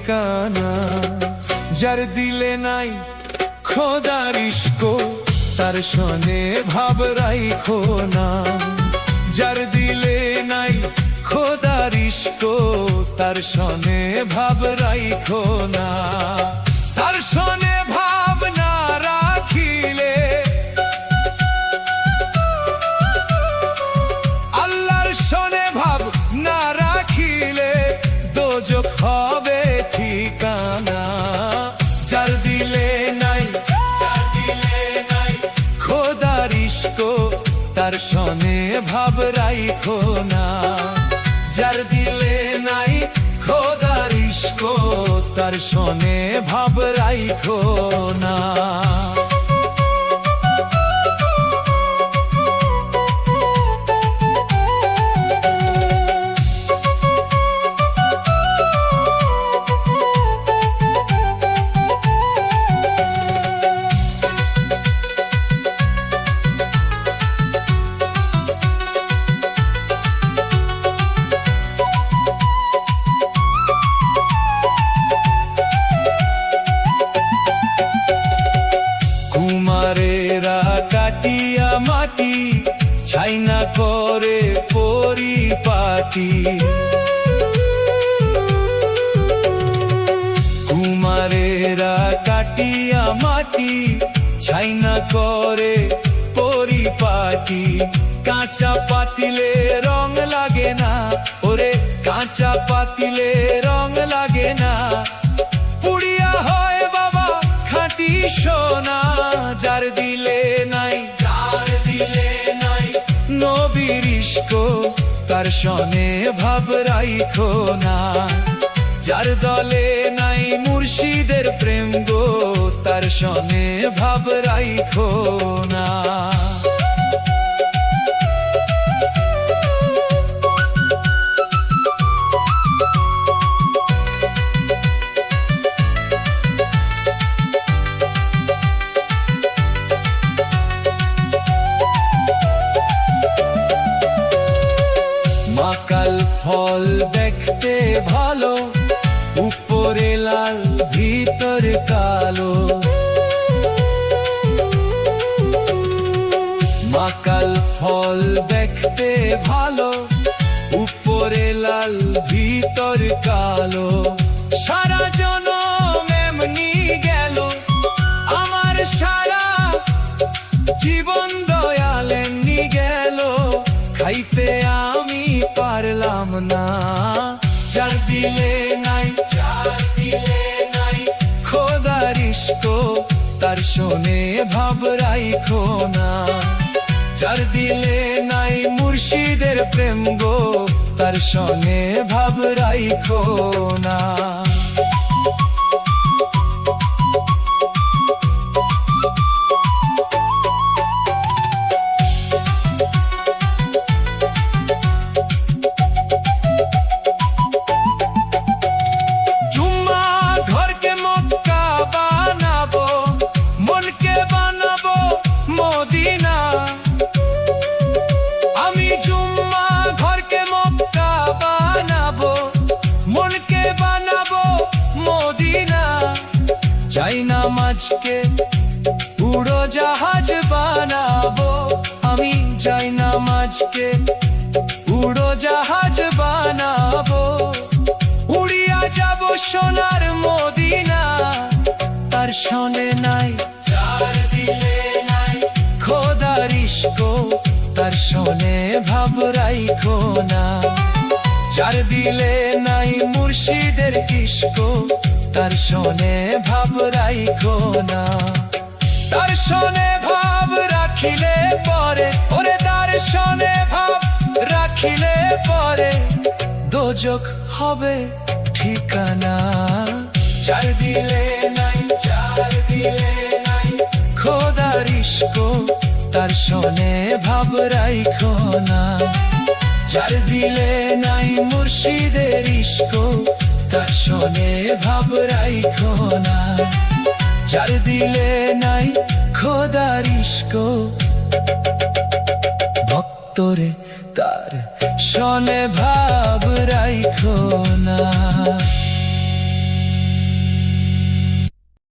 ঠিকানা। যার দিলে নাই খোদার ইশক তার শনে ভাব রাইখো না। যার দিলে নাই খোদার ইশক তার শনে ভাব রাইখো না। তার শনে ভাব না রাখিলে আল্লাহর শনে ভাব না রাখিলে দোজখ হবে ঠিকানা। যার দিলে নাই খোদার ইশক তার শনে ভাব রাইখো না। যার দিলে নাই খোদার ইশক তার শনে ভাব রাইখো না। কুমারেরা কাটিয়া মাটি ছাইনা করে পরিপাটি। কুমারেরা কাটিয়া মাটি ছাইনা করে পরিপাটি। কাঁচা পাতিলে রং লাগে না, ওরে কাঁচা পাতিলে রং লাগে না। পুড়িয়া হয় বাবা খাঁটি সোনা। যার দিলে নাই নবীর ইশক তার শনে ভাব রাইখো না। যার দলে নাই মুর্শিদের প্রেম গো তার শনে ভাব রাইখো না। মাকাল ফল দেখতে ভালো, উপরে লাল ভিতর কালো। মাকাল ফল দেখতে ভালো, উপরে লাল ভিতর কালো। সারা জনম এমনি গেল আমার, সারা জীবন দয়াল এমনি গেল। খাইতে আমি পারলাম না। যার দিলে নাই খোদার ইশক তার শনে ভাব রাইখো না। যার দিলে নাই মুর্শিদের প্রেম গো তার শনে ভাব রাইখো না। নামাজকে উড়োজাহাজ বানাবো, আমি যাই নামাজকে উড়োজাহাজ বানাবো। উড়িয়া যাব সোনার মদিনা, তার শনে নাই যার দিলে নাই খোদার ইশক তার শনে ভাব রাইখো না। যার দিলে নাই মুর্শিদের ইশক তার শনে ভাব রাইখো না। তার শনে ভাব রাখিলে পরে, ওরে তার শনে ভাব রাখিলে পরে দোজখ হবে ঠিকানা। যার দিলে নাই খোদার ইশক তার শনে ভাব রাইখো না। যার দিলে নাই মুর্শিদের ইশক তার শনে ভাব রাইখো না। যার দিলে নাই খোদার ইশক ভক্তরে তার শনে ভাব রাইখো না।